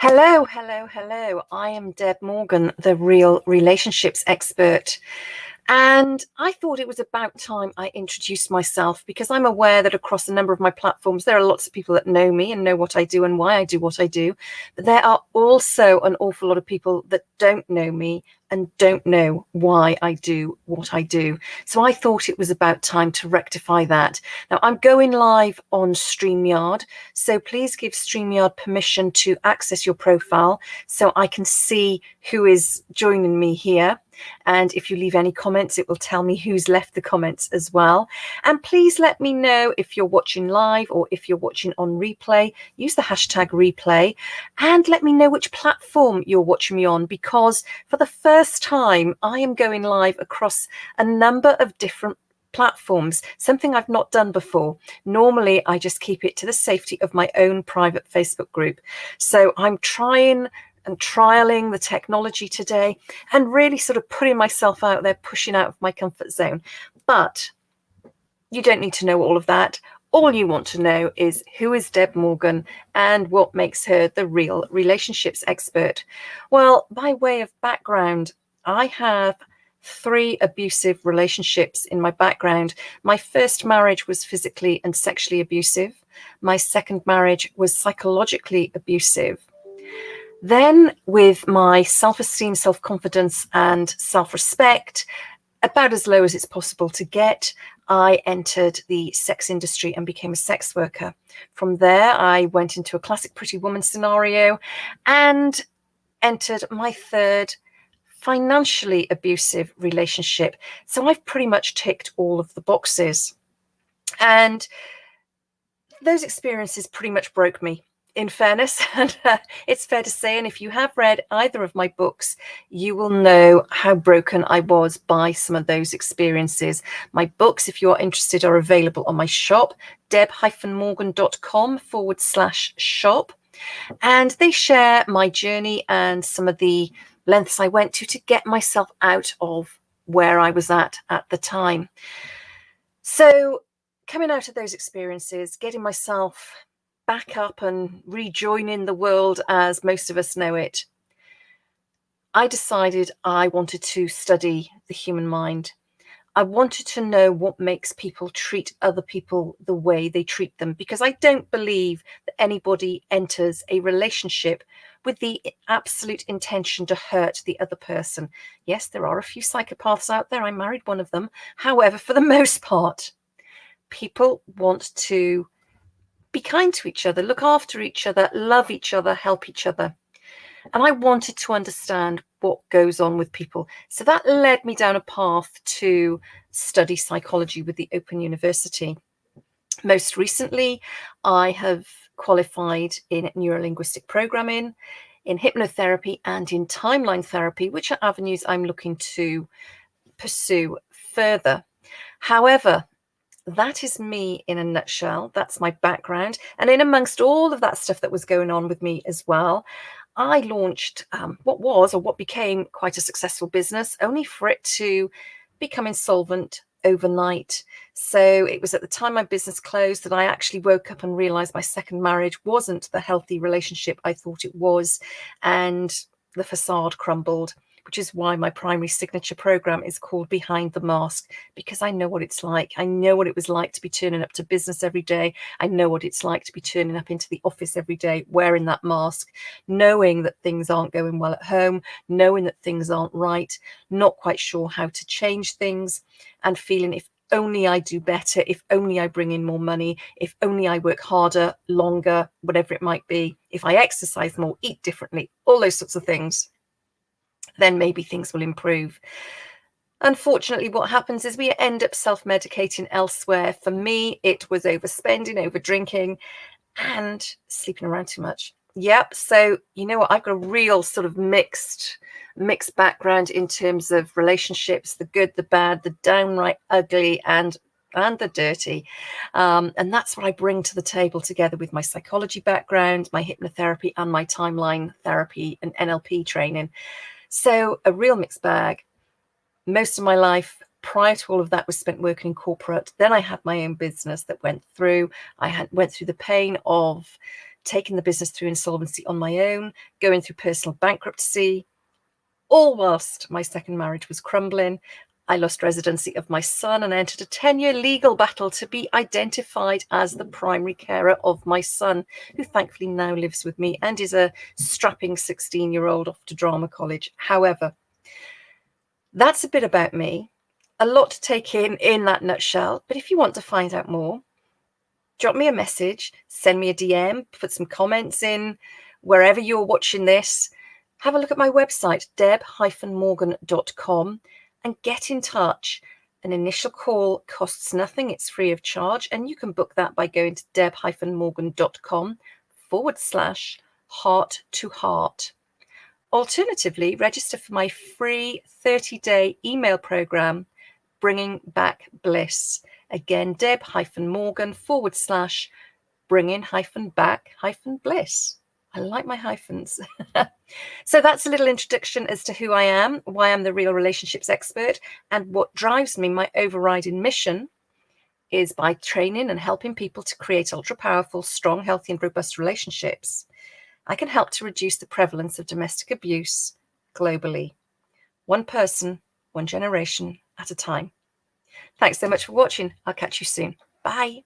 Hello, hello, hello. I am Deb Morgan, the real relationships expert. And I thought it was about time I introduced myself because I'm aware that across a number of my platforms, there are lots of people that know me and know what I do and why I do what I do. But there are also an awful lot of people that don't know me and don't know why I do what I do. So I thought it was about time to rectify that. Now I'm going live on Streamyard. So please give Streamyard permission to access your profile so I can see who is joining me here. And if you leave any comments, it will tell me who's left the comments as well. And please let me know if you're watching live or if you're watching on replay. Use the hashtag replay and let me know which platform you're watching me on, because for the first time, I am going live across a number of different platforms, something I've not done before. Normally, I just keep it to the safety of my own private Facebook group. So I'm trying and trialing the technology today and really sort of putting myself out there, pushing out of my comfort zone. But you don't need to know all of that. All you want to know is who is Deb Morgan and what makes her the real relationships expert. Well, by way of background, I have 3 abusive relationships in my background. My first marriage was physically and sexually abusive. My second marriage was psychologically abusive. Then, with my self-esteem, self-confidence, and self-respect about as low as it's possible to get, I entered the sex industry and became a sex worker. From there, I went into a classic pretty woman scenario and entered my third financially abusive relationship. So I've pretty much ticked all of the boxes. And those experiences pretty much broke me, in fairness, and it's fair to say. And if you have read either of my books, you will know how broken I was by some of those experiences. My books, if you are interested, are available on my shop, deb-morgan.com/shop. And they share my journey and some of the lengths I went to get myself out of where I was at the time. So coming out of those experiences, getting myself back up and rejoining the world as most of us know it, I decided I wanted to study the human mind. I wanted to know what makes people treat other people the way they treat them, because I don't believe that anybody enters a relationship with the absolute intention to hurt the other person. Yes, there are a few psychopaths out there. I married one of them. However, for the most part, people want to be kind to each other, look after each other, love each other, help each other. And I wanted to understand what goes on with people. So that led me down a path to study psychology with the Open University. Most recently, I have qualified in neurolinguistic programming, in hypnotherapy, and in timeline therapy, which are avenues I'm looking to pursue further. However, that is me in a nutshell. That's my background. And in amongst all of that stuff that was going on with me as well, I launched what became quite a successful business, only for it to become insolvent overnight. So it was at the time my business closed that I actually woke up and realized my second marriage wasn't the healthy relationship I thought it was, and the facade crumbled, which is why my primary signature program is called Behind the Mask, because I know what it's like. I know what it was like to be turning up to business every day. I know what it's like to be turning up into the office every day, wearing that mask, knowing that things aren't going well at home, knowing that things aren't right, not quite sure how to change things, and feeling if only I do better, if only I bring in more money, if only I work harder, longer, whatever it might be, if I exercise more, eat differently, all those sorts of things, then maybe things will improve. Unfortunately, what happens is we end up self-medicating elsewhere. For me, it was overspending, over drinking, and sleeping around too much. Yep. So you know what? I've got a real sort of mixed background in terms of relationships, the good, the bad, the downright ugly, and the dirty. And that's what I bring to the table, together with my psychology background, my hypnotherapy, and my timeline therapy and NLP training. So a real mixed bag. Most of my life prior to all of that was spent working in corporate. Then I had my own business that went through. Went through the pain of taking the business through insolvency on my own, going through personal bankruptcy, all whilst my second marriage was crumbling. I lost residency of my son and entered a 10-year legal battle to be identified as the primary carer of my son, who thankfully now lives with me and is a strapping 16-year-old off to drama college. However, that's a bit about me. A lot to take in that nutshell. But if you want to find out more, drop me a message, send me a DM, put some comments in wherever you're watching this. Have a look at my website, deb-morgan.com, and get in touch. An initial call costs nothing. It's free of charge. And you can book that by going to deb-morgan.com/heart to heart. Alternatively, register for my free 30-day email program, Bringing Back Bliss. Again, deb-morgan/bringing-back-bliss. I like my hyphens. So that's a little introduction as to who I am, why I'm the real relationships expert, and what drives me. My overriding mission is by training and helping people to create ultra-powerful, strong, healthy, and robust relationships, I can help to reduce the prevalence of domestic abuse globally. One person, one generation at a time. Thanks so much for watching. I'll catch you soon. Bye.